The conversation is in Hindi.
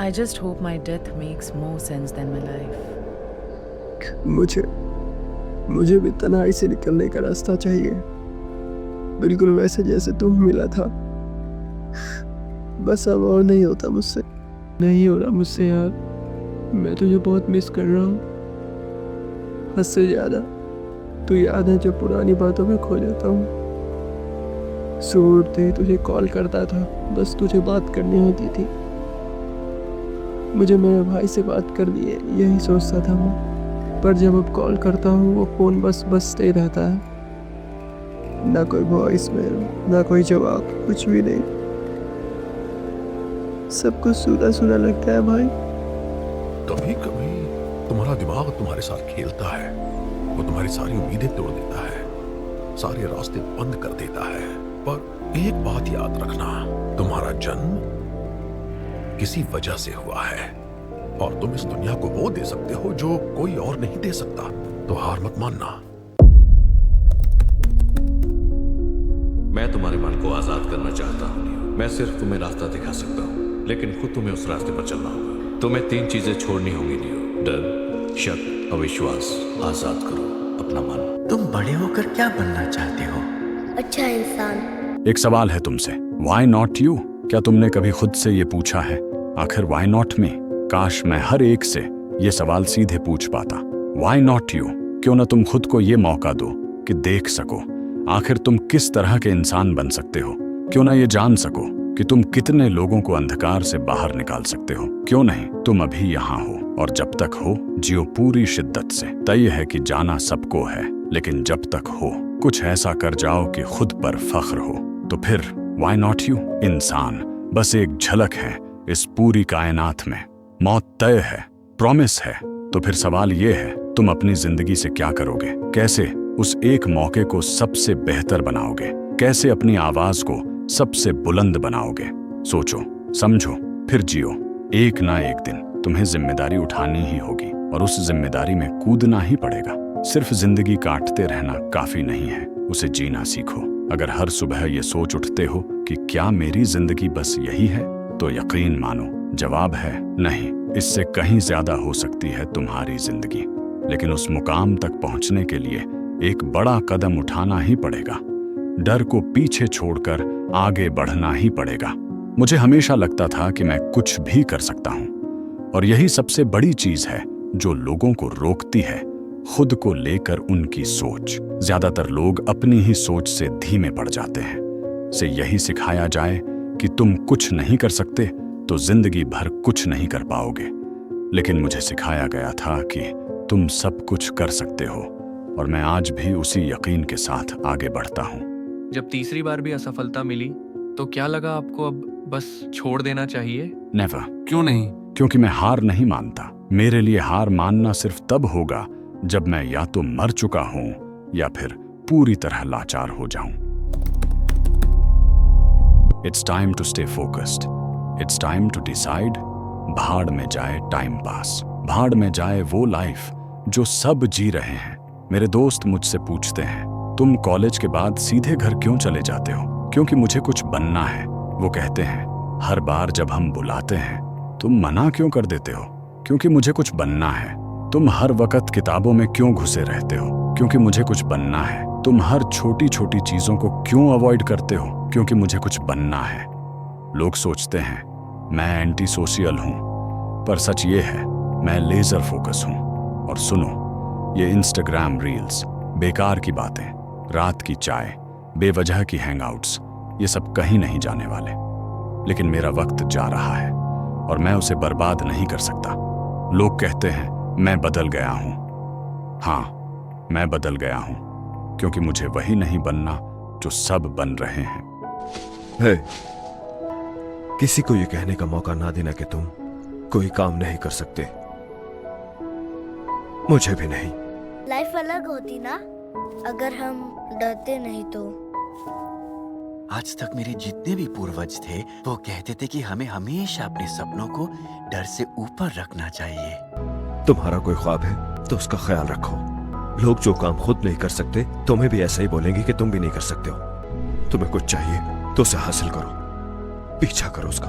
I just hope my death makes more sense than my life. मुझे भी तन्हाई से निकलने का रास्ता चाहिए, बिल्कुल वैसे जैसे तुम मिला था। बस अब और नहीं होता मुझसे, नहीं हो रहा मुझसे यार। मैं तुझे बहुत मिस कर रहा हूँ, हद से ज़्यादा। तू याद है जब पुरानी बातों में खो जाता हूँ, सुबह उठते ही तुझे कॉल करता था, बस तुझे बात करनी होती थी। मुझे मेरे भाई से बात करनी है यही सोचता था मैं, पर जब अब कॉल करता हूँ वो फ़ोन बस बजते ही रहता है। ना कोई वॉइस मेल, ना कोई जवाब, कुछ भी नहीं। सब कुछ सूना सूना लगता है भाई। कभी कभी तुम्हारा दिमाग तुम्हारे साथ खेलता है, वो तुम्हारी सारी उम्मीदें तोड़ देता है, सारे रास्ते बंद कर देता है। पर एक बात याद रखना, तुम्हारा जन्म किसी वजह से हुआ है और तुम इस दुनिया को वो दे सकते हो जो कोई और नहीं दे सकता। तो हार मत मानना। मैं तुम्हारे मन को आजाद करना चाहता हूँ। मैं सिर्फ तुम्हें रास्ता दिखा सकता हूँ, लेकिन खुद तुम्हें उस रास्ते पर चलना होगा। तुम्हें 3 चीजें छोड़नी होंगी नियो: डर, शक, अविश्वास। आजाद करो अपना मन। तुम बड़े होकर क्या बनना चाहते हो? अच्छा इंसान। एक सवाल है तुमसे, वाई नॉट यू? क्या तुमने कभी खुद से ये पूछा है, आखिर वाई नॉट मी? काश मैं हर एक से ये सवाल सीधे पूछ पाता। Why not you? क्यों ना तुम खुद को ये मौका दो कि देख सको आखिर तुम किस तरह के इंसान बन सकते हो। क्यों ना ये जान सको कि तुम कितने लोगों को अंधकार से बाहर निकाल सकते हो। क्यों नहीं तुम अभी यहाँ हो, और जब तक हो जियो पूरी शिद्दत से। तय है कि जाना सबको है, लेकिन जब तक हो कुछ ऐसा कर जाओ कि खुद पर फख्र हो। तो फिर वाई नॉट यू? इंसान बस एक झलक है इस पूरी कायनात में। मौत तय है, प्रॉमिस है। तो फिर सवाल ये है, तुम अपनी जिंदगी से क्या करोगे? कैसे उस एक मौके को सबसे बेहतर बनाओगे? कैसे अपनी आवाज को सबसे बुलंद बनाओगे? सोचो, समझो, फिर जियो। एक ना एक दिन तुम्हें जिम्मेदारी उठानी ही होगी, और उस जिम्मेदारी में कूदना ही पड़ेगा। सिर्फ जिंदगी काटते रहना काफी नहीं है, उसे जीना सीखो। अगर हर सुबह ये सोच उठते हो कि क्या मेरी जिंदगी बस यही है, तो यकीन मानो जवाब है नहीं। इससे कहीं ज्यादा हो सकती है तुम्हारी जिंदगी, लेकिन उस मुकाम तक पहुंचने के लिए एक बड़ा कदम उठाना ही पड़ेगा। डर को पीछे छोड़कर आगे बढ़ना ही पड़ेगा। मुझे हमेशा लगता था कि मैं कुछ भी कर सकता हूं, और यही सबसे बड़ी चीज है जो लोगों को रोकती है, खुद को लेकर उनकी सोच। ज्यादातर लोग अपनी ही सोच से धीमे पड़ जाते हैं। से यही सिखाया जाए कि तुम कुछ नहीं कर सकते तो जिंदगी भर कुछ नहीं कर पाओगे, लेकिन मुझे सिखाया गया था कि तुम सब कुछ कर सकते हो, और मैं आज भी उसी यकीन के साथ आगे बढ़ता हूँ। जब तीसरी बार भी असफलता मिली तो क्या लगा आपको अब बस छोड़ देना चाहिए? नेवर। क्यों नहीं? क्योंकि मैं हार नहीं मानता। मेरे लिए हार मानना सिर्फ तब होगा जब मैं या तो मर चुका हूं या फिर पूरी तरह लाचार हो जाऊं। It's time to stay focused. It's time to decide. भाड़ में जाए टाइम पास, भाड़ में जाए वो लाइफ जो सब जी रहे हैं। मेरे दोस्त मुझसे पूछते हैं, तुम कॉलेज के बाद सीधे घर क्यों चले जाते हो? क्योंकि मुझे कुछ बनना है। वो कहते हैं, हर बार जब हम बुलाते हैं तुम मना क्यों कर देते हो? क्योंकि मुझे कुछ बनना है। तुम हर वक्त किताबों में क्यों घुसे रहते हो? क्योंकि मुझे कुछ बनना है। तुम हर छोटी छोटी चीजों को क्यों अवॉइड करते हो? क्योंकि मुझे कुछ बनना है। लोग सोचते हैं मैं एंटी सोशियल हूं, पर सच ये है मैं लेजर फोकस हूं। और सुनो, ये इंस्टाग्राम रील्स, बेकार की बातें, रात की चाय, बेवजह की हैंगआउट्स, ये सब कहीं नहीं जाने वाले। लेकिन मेरा वक्त जा रहा है और मैं उसे बर्बाद नहीं कर सकता। लोग कहते हैं मैं बदल गया हूं। हाँ, मैं बदल गया हूं, क्योंकि मुझे वही नहीं बनना जो सब बन रहे हैं। हे, किसी को ये कहने का मौका ना देना कि तुम कोई काम नहीं कर सकते, मुझे भी नहीं। लाइफ अलग होती ना अगर हम डरते नहीं तो। आज तक मेरे जितने भी पूर्वज थे वो कहते थे कि हमें हमेशा अपने सपनों को डर से ऊपर रखना चाहिए। तुम्हारा कोई ख्वाब है तो उसका ख्याल रखो। लोग जो काम खुद नहीं कर सकते तुम्हें भी ऐसा ही बोलेंगे कि तुम भी नहीं कर सकते हो। तुम्हें कुछ चाहिए तो उसे हासिल करो, पीछा करो उसका।